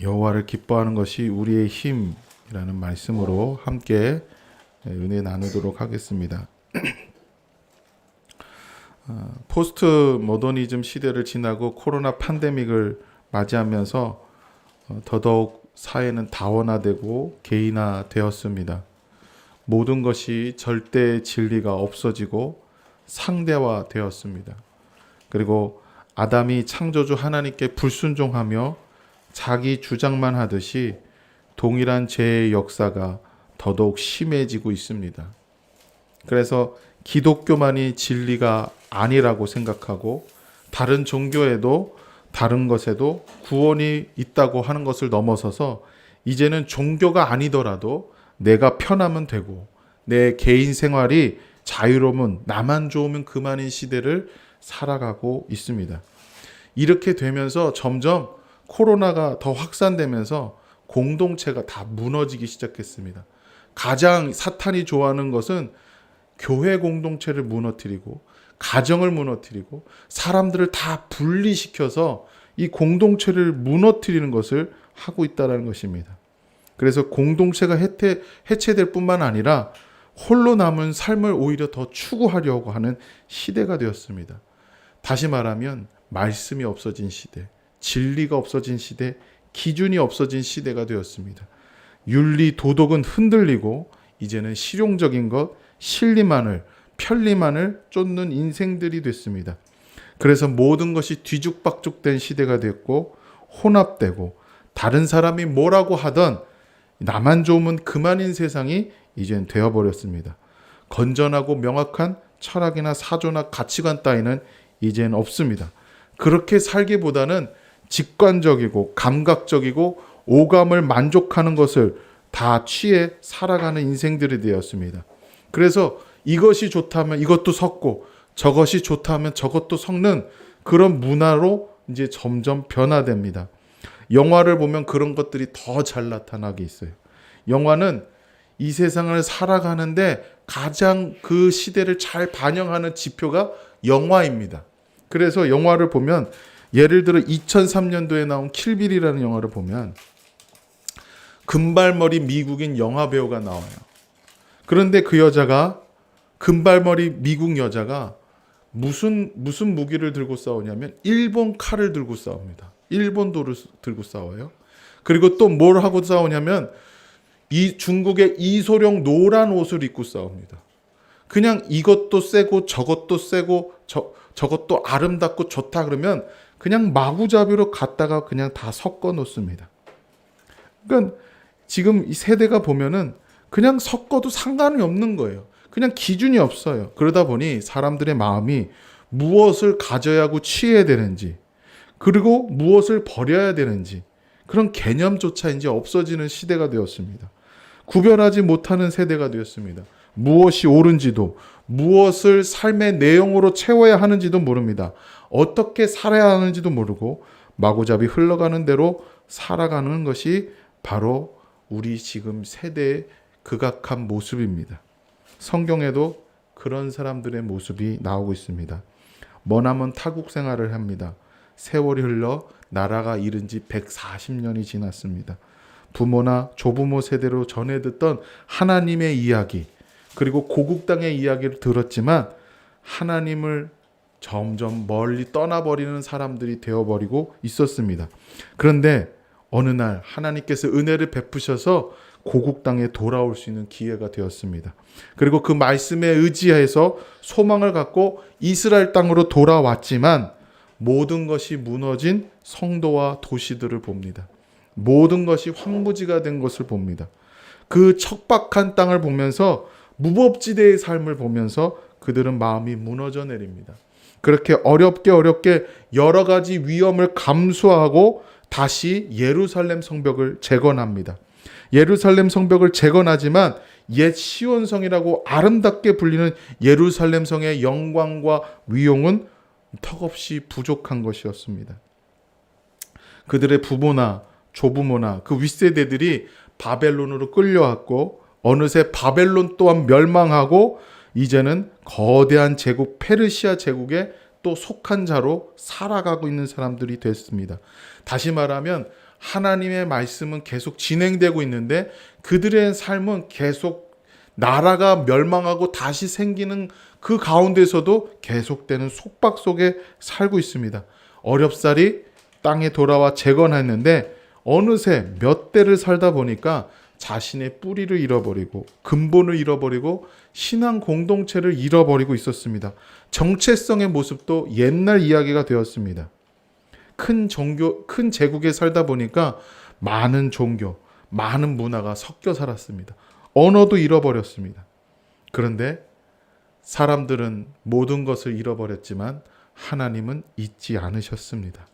여호와를 기뻐하는 것이 우리의 힘이라는 말씀으로 함께 은혜 나누도록 하겠습니다. 포스트 모더니즘 시대를 지나고 코로나 팬데믹을 맞이하면서 더더욱 사회는 다원화되고 개인화되었습니다. 모든 것이 절대 진리가 없어지고 상대화되었습니다. 그리고 아담이 창조주 하나님께 불순종하며 자기 주장만 하듯이 동일한 죄의 역사가 더더욱 심해지고 있습니다. 그래서 기독교만이 진리가 아니라고 생각하고 다른 종교에도 다른 것에도 구원이 있다고 하는 것을 넘어서서 이제는 종교가 아니더라도 내가 편하면 되고 내 개인 생활이 자유로우면 나만 좋으면 그만인 시대를 살아가고 있습니다. 이렇게 되면서 점점 코로나가 더 확산되면서 공동체가 다 무너지기 시작했습니다. 가장 사탄이 좋아하는 것은 교회 공동체를 무너뜨리고 가정을 무너뜨리고 사람들을 다 분리시켜서 이 공동체를 무너뜨리는 것을 하고 있다는 것입니다. 그래서 공동체가 해체될 뿐만 아니라 홀로 남은 삶을 오히려 더 추구하려고 하는 시대가 되었습니다. 다시 말하면 말씀이 없어진 시대, 진리가 없어진 시대, 기준이 없어진 시대가 되었습니다. 윤리, 도덕은 흔들리고 이제는 실용적인 것, 실리만을, 편리만을 쫓는 인생들이 됐습니다. 그래서 모든 것이 뒤죽박죽된 시대가 됐고 혼합되고 다른 사람이 뭐라고 하던 나만 좋으면 그만인 세상이 이젠 되어버렸습니다. 건전하고 명확한 철학이나 사조나 가치관 따위는 이젠 없습니다. 그렇게 살기보다는 직관적이고 감각적이고 오감을 만족하는 것을 다 취해 살아가는 인생들이 되었습니다. 그래서 이것이 좋다면 이것도 섞고 저것이 좋다면 저것도 섞는 그런 문화로 이제 점점 변화됩니다. 영화를 보면 그런 것들이 더 잘 나타나게 있어요. 영화는 이 세상을 살아가는데 가장 그 시대를 잘 반영하는 지표가 영화입니다. 그래서 영화를 보면 예를 들어 2003년도에 나온 킬빌이라는 영화를 보면 금발머리 미국인 영화 배우가 나와요. 그런데 그 여자가 금발머리 미국 여자가 무슨 무기를 들고 싸우냐면 일본 칼을 들고 싸웁니다. 일본 돌을 들고 싸워요. 그리고 또 뭘 하고 싸우냐면 이 중국의 이소룡 노란 옷을 입고 싸웁니다. 그냥 이것도 세고 저것도 세고 저것도 아름답고 좋다 그러면 그냥 마구잡이로 갖다가 그냥 다 섞어 놓습니다. 그러니까 지금 이 세대가 보면은 그냥 섞어도 상관이 없는 거예요. 그냥 기준이 없어요. 그러다 보니 사람들의 마음이 무엇을 가져야 하고 취해야 되는지 그리고 무엇을 버려야 되는지 그런 개념조차 이제 없어지는 시대가 되었습니다. 구별하지 못하는 세대가 되었습니다. 무엇이 옳은지도 무엇을 삶의 내용으로 채워야 하는지도 모릅니다. 어떻게 살아야 하는지도 모르고 마구잡이 흘러가는 대로 살아가는 것이 바로 우리 지금 세대의 극악한 모습입니다. 성경에도 그런 사람들의 모습이 나오고 있습니다. 머나먼 타국 생활을 합니다. 세월이 흘러 나라가 이른 지 140년이 지났습니다. 부모나 조부모 세대로 전해 듣던 하나님의 이야기 그리고 고국 땅의 이야기를 들었지만 하나님을 점점 멀리 떠나버리는 사람들이 되어버리고 있었습니다. 그런데 어느 날 하나님께서 은혜를 베푸셔서 고국 땅에 돌아올 수 있는 기회가 되었습니다. 그리고 그 말씀에 의지해서 소망을 갖고 이스라엘 땅으로 돌아왔지만 모든 것이 무너진 성도와 도시들을 봅니다. 모든 것이 황무지가 된 것을 봅니다. 그 척박한 땅을 보면서 무법지대의 삶을 보면서 그들은 마음이 무너져 내립니다. 그렇게 어렵게 여러 가지 위험을 감수하고 다시 예루살렘 성벽을 재건합니다. 예루살렘 성벽을 재건하지만 옛 시온성이라고 아름답게 불리는 예루살렘 성의 영광과 위용은 턱없이 부족한 것이었습니다. 그들의 부모나 조부모나 그 윗세대들이 바벨론으로 끌려왔고 어느새 바벨론 또한 멸망하고 이제는 거대한 제국 페르시아 제국에 또 속한 자로 살아가고 있는 사람들이 됐습니다. 다시 말하면 하나님의 말씀은 계속 진행되고 있는데 그들의 삶은 계속 나라가 멸망하고 다시 생기는 그 가운데서도 계속되는 속박 속에 살고 있습니다. 어렵사리 땅에 돌아와 재건했는데 어느새 몇 대를 살다 보니까 자신의 뿌리를 잃어버리고 근본을 잃어버리고 신앙 공동체를 잃어버리고 있었습니다. 정체성의 모습도 옛날 이야기가 되었습니다. 큰 제국에 살다 보니까 많은 종교, 많은 문화가 섞여 살았습니다. 언어도 잃어버렸습니다. 그런데 사람들은 모든 것을 잃어버렸지만 하나님은 잊지 않으셨습니다.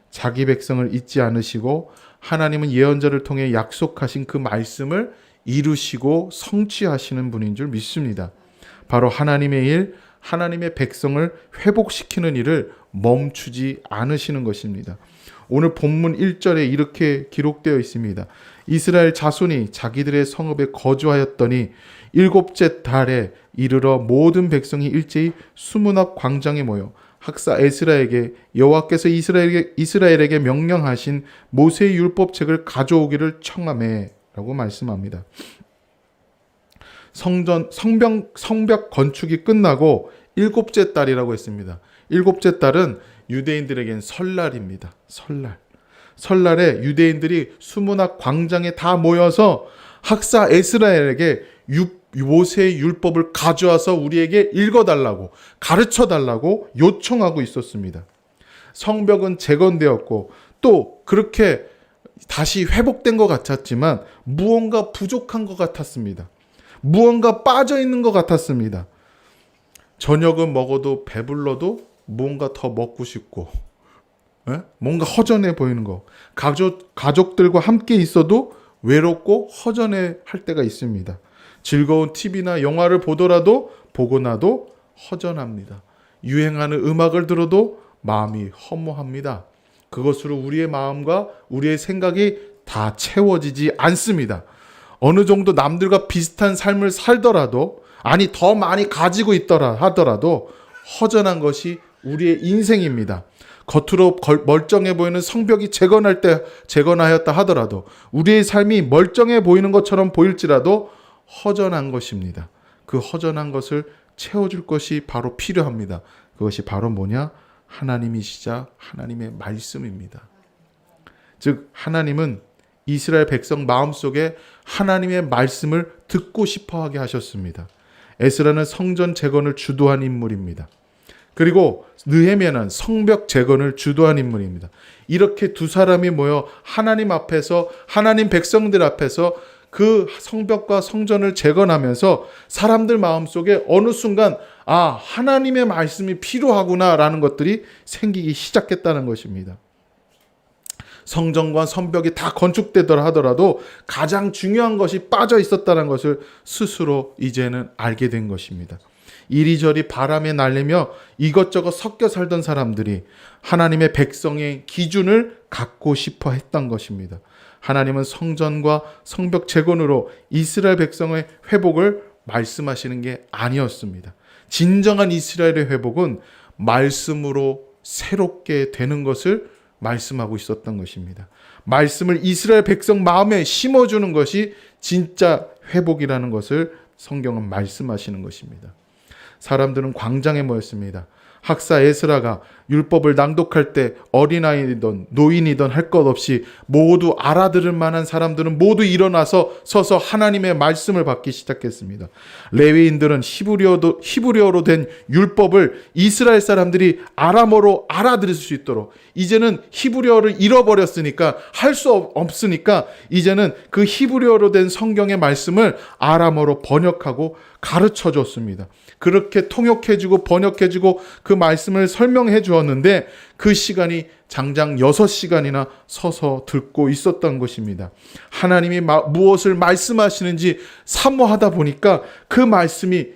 자기 백성을 잊지 않으시고 하나님은 예언자를 통해 약속하신 그 말씀을 이루시고 성취하시는 분인 줄 믿습니다. 바로 하나님의 일, 하나님의 백성을 회복시키는 일을 멈추지 않으시는 것입니다. 오늘 본문 1절에 이렇게 기록되어 있습니다. 이스라엘 자손이 자기들의 성읍에 거주하였더니 일곱째 달에 이르러 모든 백성이 일제히 수문 앞 광장에 모여 학사 에스라에게 여호와께서 이스라엘에게 명령하신 모세의 율법책을 가져오기를 청하매 라고 말씀합니다. 성벽 건축이 끝나고 일곱째 달이라고 했습니다. 일곱째 달은 유대인들에겐 설날입니다. 설날에 유대인들이 수문 앞 광장에 다 모여서 학사 에스라엘에게 모세의 율법을 가져와서 우리에게 읽어달라고 가르쳐달라고 요청하고 있었습니다. 성벽은 재건되었고 또 그렇게 다시 회복된 것 같았지만 무언가 부족한 것 같았습니다. 무언가 빠져있는 것 같았습니다. 저녁은 먹어도 배불러도 뭔가 더 먹고 싶고 뭔가 허전해 보이는 거. 가족들과 함께 있어도 외롭고 허전해 할 때가 있습니다. 즐거운 TV나 영화를 보더라도 보고 나도 허전합니다. 유행하는 음악을 들어도 마음이 허무합니다. 그것으로 우리의 마음과 우리의 생각이 다 채워지지 않습니다. 어느 정도 남들과 비슷한 삶을 살더라도 아니 더 많이 가지고 있더라 하더라도 허전한 것이 우리의 인생입니다. 겉으로 멀쩡해 보이는 성벽이 재건하였다 하더라도 우리의 삶이 멀쩡해 보이는 것처럼 보일지라도 허전한 것입니다. 그 허전한 것을 채워줄 것이 바로 필요합니다. 그것이 바로 뭐냐? 하나님이시자 하나님의 말씀입니다. 즉 하나님은 이스라엘 백성 마음속에 하나님의 말씀을 듣고 싶어하게 하셨습니다. 에스라는 성전 재건을 주도한 인물입니다. 그리고 느헤미야는 성벽 재건을 주도한 인물입니다. 이렇게 두 사람이 모여 하나님 앞에서 하나님 백성들 앞에서 그 성벽과 성전을 재건하면서 사람들 마음속에 어느 순간 하나님의 말씀이 필요하구나라는 것들이 생기기 시작했다는 것입니다. 성전과 성벽이 다 건축되더라 하더라도 가장 중요한 것이 빠져 있었다는 것을 스스로 이제는 알게 된 것입니다. 이리저리 바람에 날리며 이것저것 섞여 살던 사람들이 하나님의 백성의 기준을 갖고 싶어 했던 것입니다. 하나님은 성전과 성벽 재건으로 이스라엘 백성의 회복을 말씀하시는 게 아니었습니다. 진정한 이스라엘의 회복은 말씀으로 새롭게 되는 것을 말씀하고 있었던 것입니다. 말씀을 이스라엘 백성 마음에 심어주는 것이 진짜 회복이라는 것을 성경은 말씀하시는 것입니다. 사람들은 광장에 모였습니다. 학사 에스라가 율법을 낭독할 때 어린아이든 노인이든 할 것 없이 모두 알아들을 만한 사람들은 모두 일어나서 서서 하나님의 말씀을 받기 시작했습니다. 레위인들은 히브리어로 된 율법을 이스라엘 사람들이 아람어로 알아들을 수 있도록 이제는 히브리어를 잃어버렸으니까 할 수 없으니까 이제는 그 히브리어로 된 성경의 말씀을 아람어로 번역하고 가르쳐 줬습니다. 그렇게 통역해주고 번역해주고 그 말씀을 설명해 주었는데 그 시간이 장장 6시간이나 서서 듣고 있었던 것입니다. 하나님이 무엇을 말씀하시는지 사모하다 보니까 그 말씀이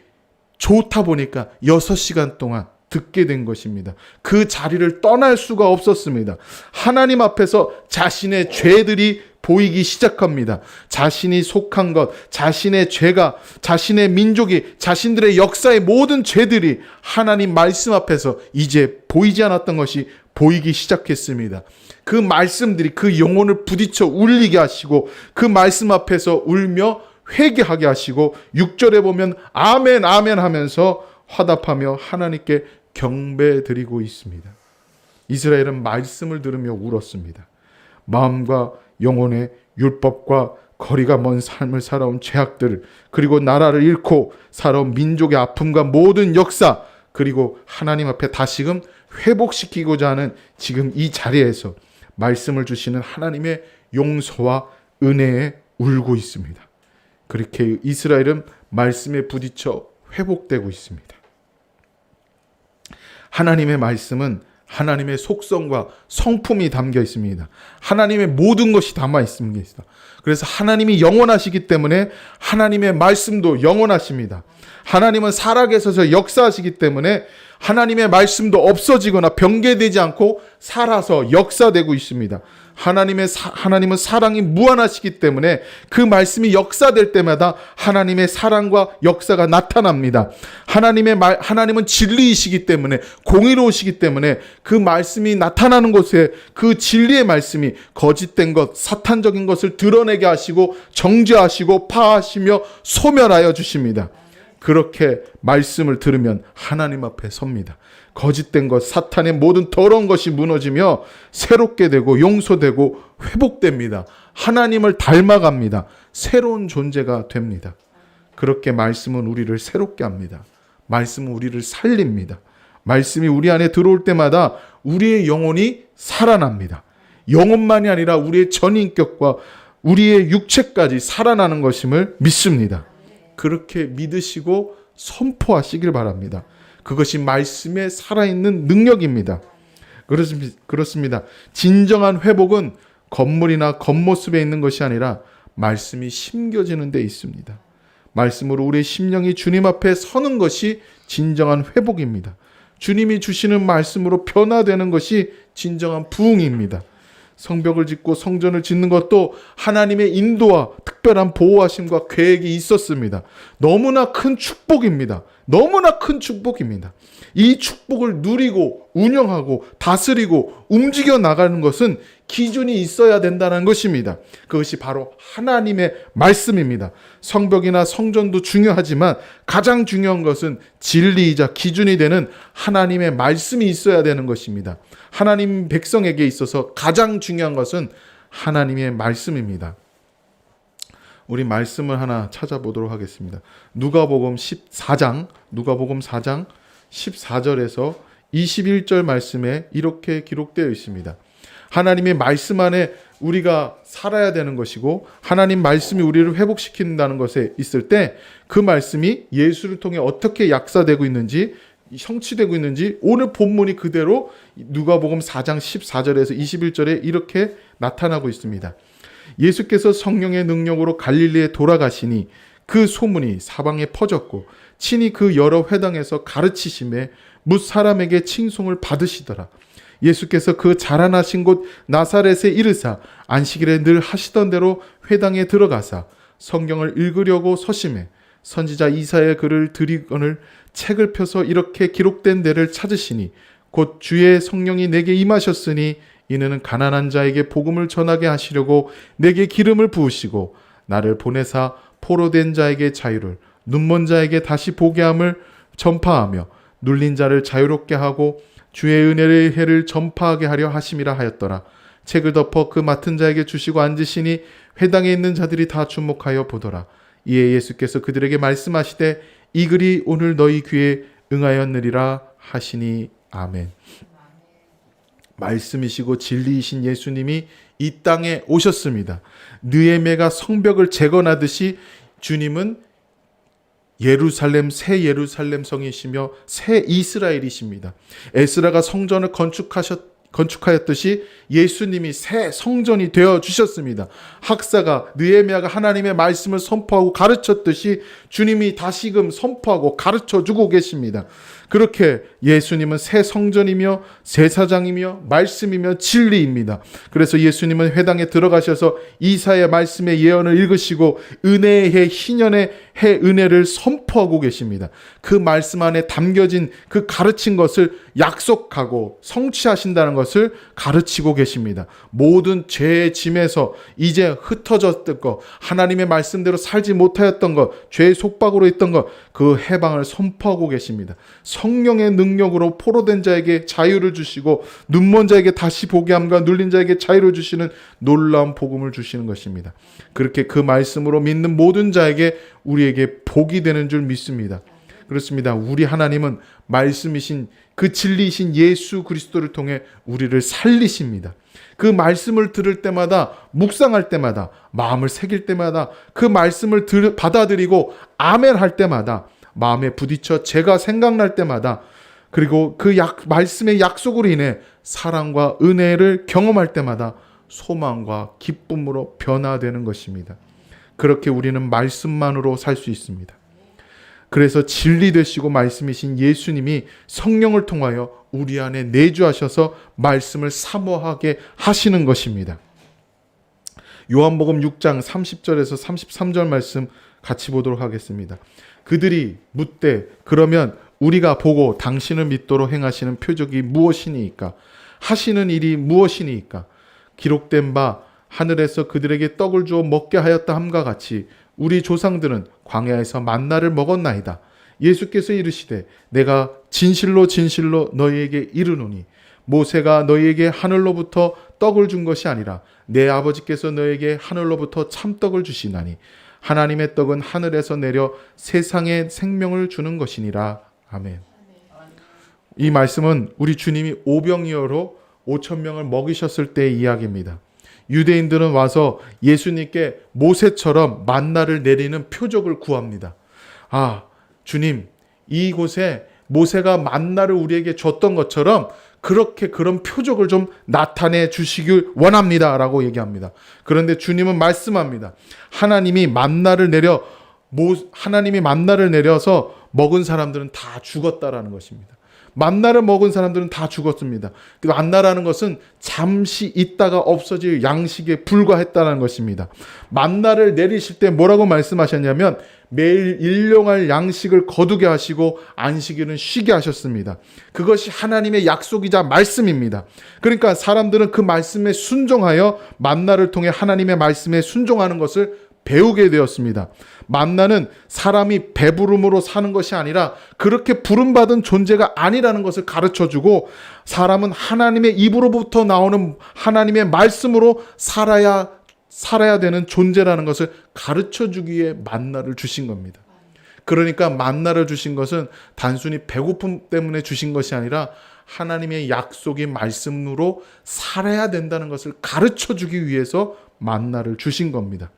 좋다 보니까 6시간 동안 듣게 된 것입니다. 그 자리를 떠날 수가 없었습니다. 하나님 앞에서 자신의 죄들이 보이기 시작합니다. 자신이 속한 것, 자신의 죄가, 자신의 민족이, 자신들의 역사의 모든 죄들이 하나님 말씀 앞에서 이제 보이지 않았던 것이 보이기 시작했습니다. 그 말씀들이 그 영혼을 부딪혀 울리게 하시고 그 말씀 앞에서 울며 회개하게 하시고 6절에 보면 아멘 아멘 하면서 화답하며 하나님께 경배드리고 있습니다. 이스라엘은 말씀을 들으며 울었습니다. 마음과 영혼의 율법과 거리가 먼 삶을 살아온 죄악들, 그리고 나라를 잃고 살아온 민족의 아픔과 모든 역사, 그리고 하나님 앞에 다시금 회복시키고자 하는 지금 이 자리에서 말씀을 주시는 하나님의 용서와 은혜에 울고 있습니다. 그렇게 이스라엘은 말씀에 부딪혀 회복되고 있습니다. 하나님의 말씀은 하나님의 속성과 성품이 담겨 있습니다. 하나님의 모든 것이 담아 있습니다. 그래서 하나님이 영원하시기 때문에 하나님의 말씀도 영원하십니다. 하나님은 살아계셔서 역사하시기 때문에 하나님의 말씀도 없어지거나 변개되지 않고 살아서 역사되고 있습니다. 하나님은 사랑이 무한하시기 때문에 그 말씀이 역사될 때마다 하나님의 사랑과 역사가 나타납니다. 하나님은 진리이시기 때문에, 공의로우시기 때문에 그 말씀이 나타나는 곳에 그 진리의 말씀이 거짓된 것, 사탄적인 것을 드러내게 하시고 정죄하시고 파하시며 소멸하여 주십니다. 그렇게 말씀을 들으면 하나님 앞에 섭니다. 거짓된 것, 사탄의 모든 더러운 것이 무너지며 새롭게 되고 용서되고 회복됩니다. 하나님을 닮아갑니다. 새로운 존재가 됩니다. 그렇게 말씀은 우리를 새롭게 합니다. 말씀은 우리를 살립니다. 말씀이 우리 안에 들어올 때마다 우리의 영혼이 살아납니다. 영혼만이 아니라 우리의 전인격과 우리의 육체까지 살아나는 것임을 믿습니다. 그렇게 믿으시고 선포하시길 바랍니다. 그것이 말씀에 살아있는 능력입니다. 그렇습니다. 진정한 회복은 건물이나 겉모습에 있는 것이 아니라 말씀이 심겨지는 데 있습니다. 말씀으로 우리의 심령이 주님 앞에 서는 것이 진정한 회복입니다. 주님이 주시는 말씀으로 변화되는 것이 진정한 부흥입니다. 성벽을 짓고 성전을 짓는 것도 하나님의 인도와 특별한 보호하심과 계획이 있었습니다. 너무나 큰 축복입니다. 너무나 큰 축복입니다. 이 축복을 누리고 운영하고 다스리고 움직여 나가는 것은 기준이 있어야 된다는 것입니다. 그것이 바로 하나님의 말씀입니다. 성벽이나 성전도 중요하지만 가장 중요한 것은 진리이자 기준이 되는 하나님의 말씀이 있어야 되는 것입니다. 하나님 백성에게 있어서 가장 중요한 것은 하나님의 말씀입니다. 우리 말씀을 하나 찾아보도록 하겠습니다. 누가복음 4장 14절에서 21절 말씀에 이렇게 기록되어 있습니다. 하나님의 말씀 안에 우리가 살아야 되는 것이고 하나님 말씀이 우리를 회복시킨다는 것에 있을 때 그 말씀이 예수를 통해 어떻게 약사되고 있는지 성취되고 있는지 오늘 본문이 그대로 누가복음 4장 14절에서 21절에 이렇게 나타나고 있습니다. 예수께서 성령의 능력으로 갈릴리에 돌아가시니 그 소문이 사방에 퍼졌고 친히 그 여러 회당에서 가르치심에 뭇 사람에게 칭송을 받으시더라. 예수께서 그 자라나신 곳 나사렛에 이르사 안식일에 늘 하시던 대로 회당에 들어가사 성경을 읽으려고 서심해 선지자 이사야의 글을 들이거늘 책을 펴서 이렇게 기록된 데를 찾으시니 곧 주의 성령이 내게 임하셨으니 이는 가난한 자에게 복음을 전하게 하시려고 내게 기름을 부으시고 나를 보내사 포로된 자에게 자유를 눈먼 자에게 다시 보게 함을 전파하며 눌린 자를 자유롭게 하고 주의 은혜의 해를 전파하게 하려 하심이라 하였더라. 책을 덮어 그 맡은 자에게 주시고 앉으시니 회당에 있는 자들이 다 주목하여 보더라. 이에 예수께서 그들에게 말씀하시되 이 글이 오늘 너희 귀에 응하였느리라 하시니 아멘. 말씀이시고 진리이신 예수님이 이 땅에 오셨습니다. 느헤미야가 성벽을 재건하듯이 주님은 새 예루살렘 성이시며 새 이스라엘이십니다. 에스라가 성전을 건축하였듯이 예수님이 새 성전이 되어 주셨습니다. 느헤미야가 하나님의 말씀을 선포하고 가르쳤듯이 주님이 다시금 선포하고 가르쳐 주고 계십니다. 그렇게 예수님은 새 성전이며 제사장이며 말씀이며 진리입니다. 그래서 예수님은 회당에 들어가셔서 이사야 말씀의 예언을 읽으시고 은혜의 해 희년의 해 은혜를 선포하고 계십니다. 그 말씀 안에 담겨진 그 가르친 것을 약속하고 성취하신다는 것을 가르치고 계십니다. 모든 죄의 짐에서 이제 흩어졌던 것, 하나님의 말씀대로 살지 못하였던 것, 죄의 속박으로 있던 것, 그 해방을 선포하고 계십니다. 성령의 능력으로 포로된 자에게 자유를 주시고 눈먼 자에게 다시 보게 함과 눌린 자에게 자유를 주시는 놀라운 복음을 주시는 것입니다. 그렇게 그 말씀으로 믿는 모든 자에게 우리에게 복이 되는 줄 믿습니다. 그렇습니다. 우리 하나님은 말씀이신 그 진리이신 예수 그리스도를 통해 우리를 살리십니다. 그 말씀을 들을 때마다, 묵상할 때마다, 마음을 새길 때마다, 그 말씀을 받아들이고 아멘 할 때마다, 마음에 부딪혀 제가 생각날 때마다, 그리고 그 말씀의 약속으로 인해 사랑과 은혜를 경험할 때마다 소망과 기쁨으로 변화되는 것입니다. 그렇게 우리는 말씀만으로 살 수 있습니다. 그래서 진리 되시고 말씀이신 예수님이 성령을 통하여 우리 안에 내주하셔서 말씀을 사모하게 하시는 것입니다. 요한복음 6장 30절에서 33절 말씀 같이 보도록 하겠습니다. 그들이 묻되 그러면 우리가 보고 당신을 믿도록 행하시는 표적이 무엇이니이까? 하시는 일이 무엇이니이까? 기록된 바 하늘에서 그들에게 떡을 주어 먹게 하였다 함과 같이 우리 조상들은 광야에서 만나를 먹었나이다. 예수께서 이르시되 내가 진실로 진실로 너희에게 이르노니 모세가 너희에게 하늘로부터 떡을 준 것이 아니라 내 아버지께서 너희에게 하늘로부터 참떡을 주시나니 하나님의 떡은 하늘에서 내려 세상에 생명을 주는 것이니라. 아멘. 이 말씀은 우리 주님이 오병이어로 5,000명을 먹이셨을 때의 이야기입니다. 유대인들은 와서 예수님께 모세처럼 만나를 내리는 표적을 구합니다. 아, 주님, 이곳에 모세가 만나를 우리에게 줬던 것처럼 그렇게 그런 표적을 좀 나타내 주시길 원합니다. 라고 얘기합니다. 그런데 주님은 말씀합니다. 하나님이 만나를 내려서 먹은 사람들은 다 죽었다라는 것입니다. 만나를 먹은 사람들은 다 죽었습니다. 그 만나라는 것은 잠시 있다가 없어질 양식에 불과했다는 것입니다. 만나를 내리실 때 뭐라고 말씀하셨냐면 매일 일용할 양식을 거두게 하시고 안식일은 쉬게 하셨습니다. 그것이 하나님의 약속이자 말씀입니다. 그러니까 사람들은 그 말씀에 순종하여 만나를 통해 하나님의 말씀에 순종하는 것을 배우게 되었습니다. 만나는 사람이 배부름으로 사는 것이 아니라 그렇게 부름받은 존재가 아니라는 것을 가르쳐주고 사람은 하나님의 입으로부터 나오는 하나님의 말씀으로 살아야 되는 존재라는 것을 가르쳐주기 위해 만나를 주신 겁니다. 그러니까 만나를 주신 것은 단순히 배고픔 때문에 주신 것이 아니라 하나님의 약속인 말씀으로 살아야 된다는 것을 가르쳐주기 위해서 만나를 주신 겁니다.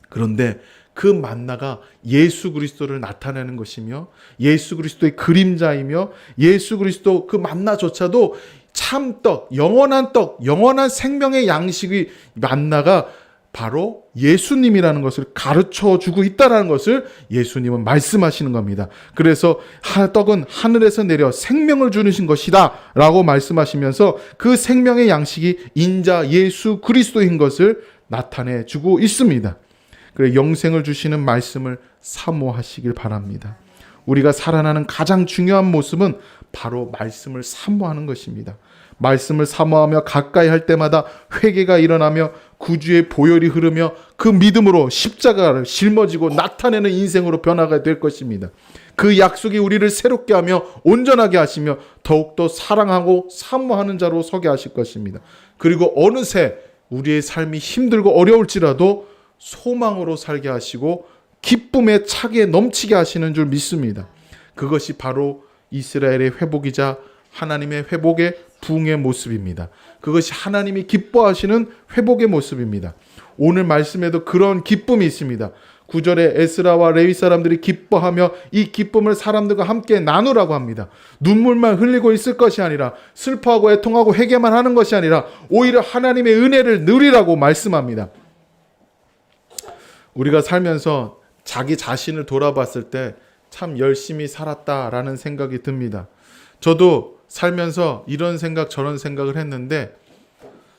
그런데 그 만나가 예수 그리스도를 나타내는 것이며 예수 그리스도의 그림자이며 예수 그리스도 그 만나조차도 참떡, 영원한 생명의 양식의 만나가 바로 예수님이라는 것을 가르쳐주고 있다는 것을 예수님은 말씀하시는 겁니다. 그래서 떡은 하늘에서 내려 생명을 주신 것이다 라고 말씀하시면서 그 생명의 양식이 인자 예수 그리스도인 것을 나타내주고 있습니다. 그래 영생을 주시는 말씀을 사모하시길 바랍니다. 우리가 살아나는 가장 중요한 모습은 바로 말씀을 사모하는 것입니다. 말씀을 사모하며 가까이 할 때마다 회개가 일어나며 구주의 보혈이 흐르며 그 믿음으로 십자가를 짊어지고 나타내는 인생으로 변화가 될 것입니다. 그 약속이 우리를 새롭게 하며 온전하게 하시며 더욱더 사랑하고 사모하는 자로 서게 하실 것입니다. 그리고 어느새 우리의 삶이 힘들고 어려울지라도 소망으로 살게 하시고 기쁨에 차게 넘치게 하시는 줄 믿습니다. 그것이 바로 이스라엘의 회복이자 하나님의 회복의 부흥의 모습입니다. 그것이 하나님이 기뻐하시는 회복의 모습입니다. 오늘 말씀에도 그런 기쁨이 있습니다. 9절에 에스라와 레위 사람들이 기뻐하며 이 기쁨을 사람들과 함께 나누라고 합니다. 눈물만 흘리고 있을 것이 아니라 슬퍼하고 애통하고 회개만 하는 것이 아니라 오히려 하나님의 은혜를 누리라고 말씀합니다. 우리가 살면서 자기 자신을 돌아봤을 때 참 열심히 살았다라는 생각이 듭니다. 저도 살면서 이런 생각 저런 생각을 했는데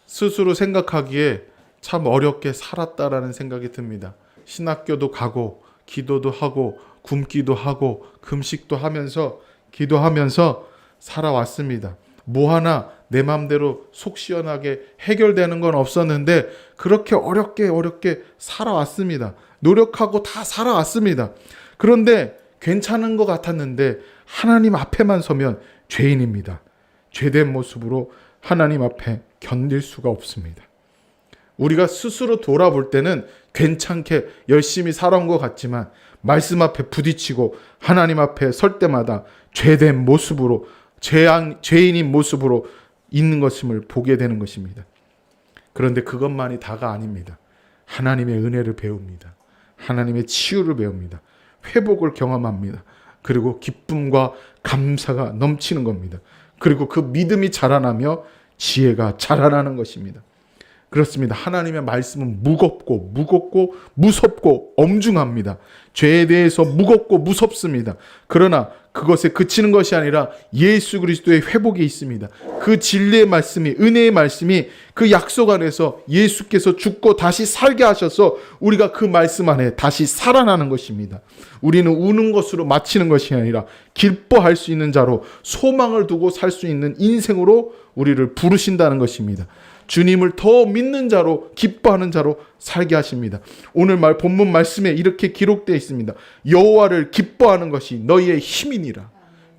스스로 생각하기에 참 어렵게 살았다라는 생각이 듭니다. 신학교도 가고 기도도 하고 굶기도 하고 금식도 하면서 기도하면서 살아왔습니다. 뭐 하나 내 맘대로 속 시원하게 해결되는 건 없었는데 그렇게 어렵게 살아왔습니다. 노력하고 다 살아왔습니다. 그런데 괜찮은 것 같았는데 하나님 앞에만 서면 죄인입니다. 죄된 모습으로 하나님 앞에 견딜 수가 없습니다. 우리가 스스로 돌아볼 때는 괜찮게 열심히 살아온 것 같지만 말씀 앞에 부딪히고 하나님 앞에 설 때마다 죄된 모습으로 죄인인 모습으로 있는 것임을 보게 되는 것입니다. 그런데 그것만이 다가 아닙니다. 하나님의 은혜를 배웁니다. 하나님의 치유를 배웁니다. 회복을 경험합니다. 그리고 기쁨과 감사가 넘치는 겁니다. 그리고 그 믿음이 자라나며 지혜가 자라나는 것입니다. 그렇습니다. 하나님의 말씀은 무겁고 무섭고 엄중합니다. 죄에 대해서 무겁고 무섭습니다. 그러나 그것에 그치는 것이 아니라 예수 그리스도의 회복이 있습니다. 그 진리의 말씀이, 은혜의 말씀이 그 약속 안에서 예수께서 죽고 다시 살게 하셔서 우리가 그 말씀 안에 다시 살아나는 것입니다. 우리는 우는 것으로 마치는 것이 아니라 기뻐할 수 있는 자로 소망을 두고 살 수 있는 인생으로 우리를 부르신다는 것입니다. 주님을 더 믿는 자로, 기뻐하는 자로 살게 하십니다. 오늘 본문 말씀에 이렇게 기록되어 있습니다. 여호와를 기뻐하는 것이 너희의 힘이니라.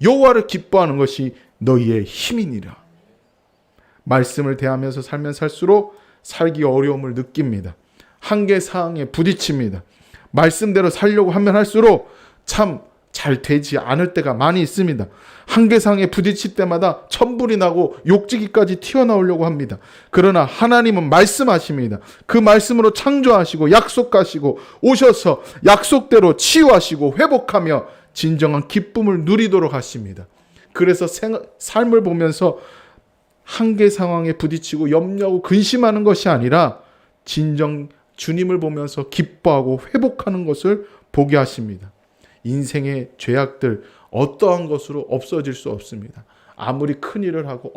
여호와를 기뻐하는 것이 너희의 힘이니라. 말씀을 대하면서 살면 살수록 살기 어려움을 느낍니다. 한계 사항에 부딪힙니다. 말씀대로 살려고 하면 할수록 참 잘 되지 않을 때가 많이 있습니다. 한계상에 부딪힐 때마다 천불이 나고 욕지기까지 튀어나오려고 합니다. 그러나 하나님은 말씀하십니다. 그 말씀으로 창조하시고 약속하시고 오셔서 약속대로 치유하시고 회복하며 진정한 기쁨을 누리도록 하십니다. 그래서 삶을 보면서 한계 상황에 부딪히고 염려하고 근심하는 것이 아니라 진정 주님을 보면서 기뻐하고 회복하는 것을 보게 하십니다. 인생의 죄악들 어떠한 것으로 없어질 수 없습니다. 아무리 큰 일을 하고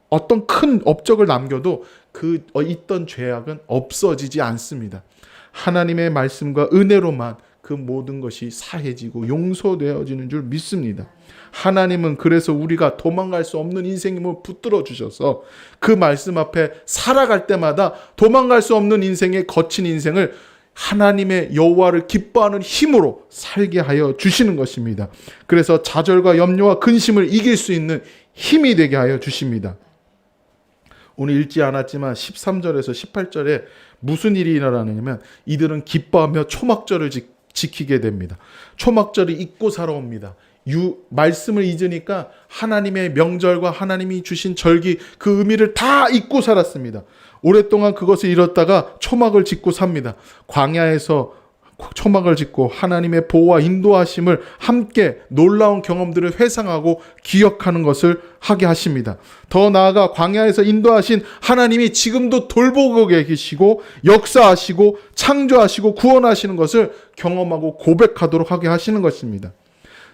어떤 큰 업적을 남겨도 그 있던 죄악은 없어지지 않습니다. 하나님의 말씀과 은혜로만 그 모든 것이 사해지고 용서되어지는 줄 믿습니다. 하나님은 그래서 우리가 도망갈 수 없는 인생임을 붙들어 주셔서 그 말씀 앞에 살아갈 때마다 도망갈 수 없는 인생의 거친 인생을 하나님의 여호와를 기뻐하는 힘으로 살게 하여 주시는 것입니다. 그래서 좌절과 염려와 근심을 이길 수 있는 힘이 되게 하여 주십니다. 오늘 읽지 않았지만 13절에서 18절에 무슨 일이 일어나느냐면 이들은 기뻐하며 초막절을 지키게 됩니다. 초막절을 잊고 살아옵니다. 말씀을 잊으니까 하나님의 명절과 하나님이 주신 절기 그 의미를 다 잊고 살았습니다. 오랫동안 그것을 잃었다가 초막을 짓고 삽니다. 광야에서 초막을 짓고 하나님의 보호와 인도하심을 함께 놀라운 경험들을 회상하고 기억하는 것을 하게 하십니다. 더 나아가 광야에서 인도하신 하나님이 지금도 돌보고 계시고 역사하시고 창조하시고 구원하시는 것을 경험하고 고백하도록 하게 하시는 것입니다.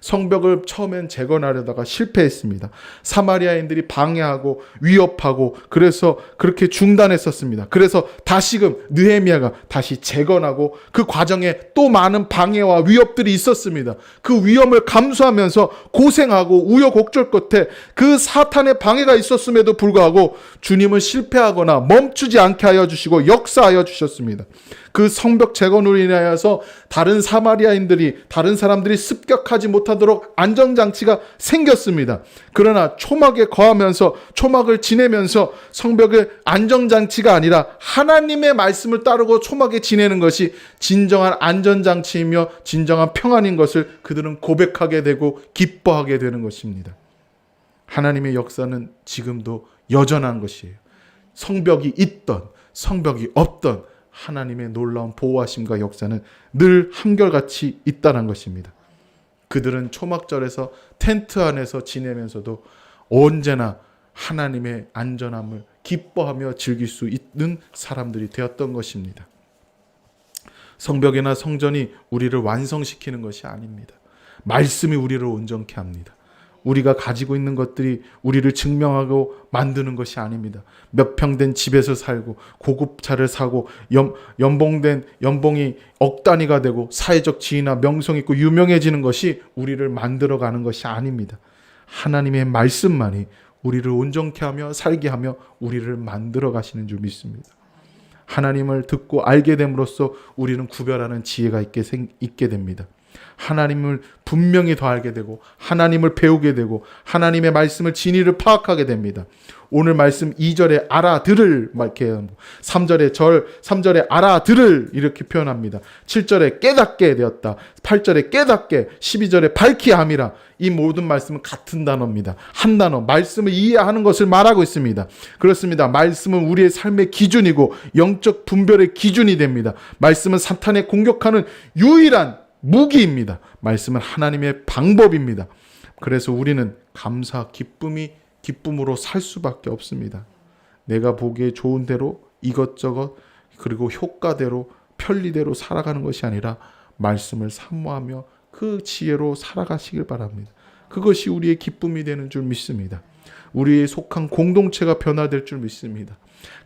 성벽을 처음엔 재건하려다가 실패했습니다. 사마리아인들이 방해하고 위협하고 그래서 그렇게 중단했었습니다. 그래서 다시금 느헤미야가 다시 재건하고 그 과정에 또 많은 방해와 위협들이 있었습니다. 그 위험을 감수하면서 고생하고 우여곡절 끝에 그 사탄의 방해가 있었음에도 불구하고 주님은 실패하거나 멈추지 않게 하여 주시고 역사하여 주셨습니다. 그 성벽 재건으로 인하여서 다른 사람들이 습격하지 못하도록 안전장치가 생겼습니다. 그러나 초막에 거하면서 초막을 지내면서 성벽의 안전장치가 아니라 하나님의 말씀을 따르고 초막에 지내는 것이 진정한 안전장치이며 진정한 평안인 것을 그들은 고백하게 되고 기뻐하게 되는 것입니다. 하나님의 역사는 지금도 여전한 것이에요. 성벽이 있던 성벽이 없던 하나님의 놀라운 보호하심과 역사는 늘 한결같이 있다는 것입니다. 그들은 초막절에서 텐트 안에서 지내면서도 언제나 하나님의 안전함을 기뻐하며 즐길 수 있는 사람들이 되었던 것입니다. 성벽이나 성전이 우리를 완성시키는 것이 아닙니다. 말씀이 우리를 온전케 합니다. 우리가 가지고 있는 것들이 우리를 증명하고 만드는 것이 아닙니다. 몇 평 된 집에서 살고 고급 차를 사고 연봉이 억 단위가 되고 사회적 지위나 명성 있고 유명해지는 것이 우리를 만들어가는 것이 아닙니다. 하나님의 말씀만이 우리를 온전케 하며 살게 하며 우리를 만들어 가시는 줄 믿습니다. 하나님을 듣고 알게 됨으로써 우리는 구별하는 지혜가 있게 됩니다. 하나님을 분명히 더 알게 되고 하나님을 배우게 되고 하나님의 말씀을 진리를 파악하게 됩니다. 오늘 말씀 2절에 알아들을 이렇게 3절에 알아들을 이렇게 표현합니다. 7절에 깨닫게 되었다. 8절에 깨닫게, 12절에 밝히 함이라. 이 모든 말씀은 같은 단어입니다. 한 단어, 말씀을 이해하는 것을 말하고 있습니다. 그렇습니다. 말씀은 우리의 삶의 기준이고 영적 분별의 기준이 됩니다. 말씀은 사탄의 공격하는 유일한 무기입니다. 말씀은 하나님의 방법입니다. 그래서 우리는 감사, 기쁨으로 살 수밖에 없습니다. 내가 보기에 좋은 대로 이것저것 그리고 효과대로 편리대로 살아가는 것이 아니라 말씀을 사모하며 그 지혜로 살아가시길 바랍니다. 그것이 우리의 기쁨이 되는 줄 믿습니다. 우리의 속한 공동체가 변화될 줄 믿습니다.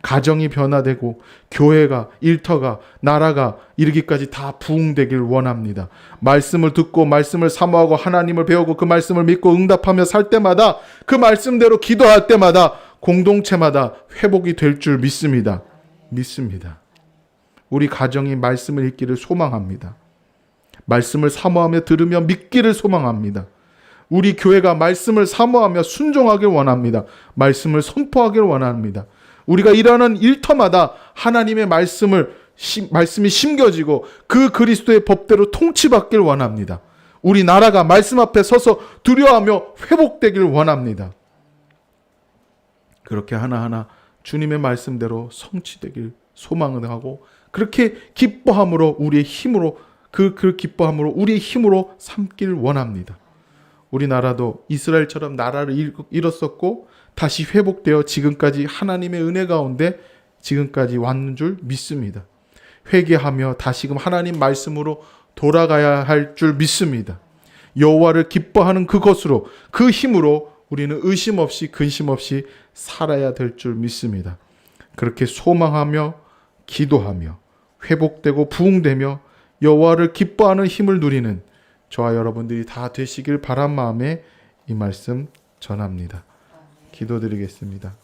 가정이 변화되고 교회가, 일터가, 나라가 이르기까지 다 부흥되길 원합니다. 말씀을 듣고 말씀을 사모하고 하나님을 배우고 그 말씀을 믿고 응답하며 살 때마다 그 말씀대로 기도할 때마다 공동체마다 회복이 될 줄 믿습니다. 우리 가정이 말씀을 읽기를 소망합니다. 말씀을 사모하며 들으며 믿기를 소망합니다. 우리 교회가 말씀을 사모하며 순종하길 원합니다. 말씀을 선포하길 원합니다. 우리가 일하는 일터마다 하나님의 말씀이 심겨지고 그 그리스도의 법대로 통치받길 원합니다. 우리 나라가 말씀 앞에 서서 두려워하며 회복되길 원합니다. 그렇게 하나하나 주님의 말씀대로 성취되길 소망하고 그렇게 기뻐함으로 우리의 힘으로 그 기뻐함으로 우리의 힘으로 삼길 원합니다. 우리나라도 이스라엘처럼 나라를 잃었었고 다시 회복되어 지금까지 하나님의 은혜 가운데 지금까지 왔는 줄 믿습니다. 회개하며 다시금 하나님 말씀으로 돌아가야 할 줄 믿습니다. 여호와를 기뻐하는 그것으로 그 힘으로 우리는 의심 없이 근심 없이 살아야 될 줄 믿습니다. 그렇게 소망하며 기도하며 회복되고 부흥되며 여호와를 기뻐하는 힘을 누리는 저와 여러분들이 다 되시길 바란 마음에 이 말씀 전합니다. 기도드리겠습니다.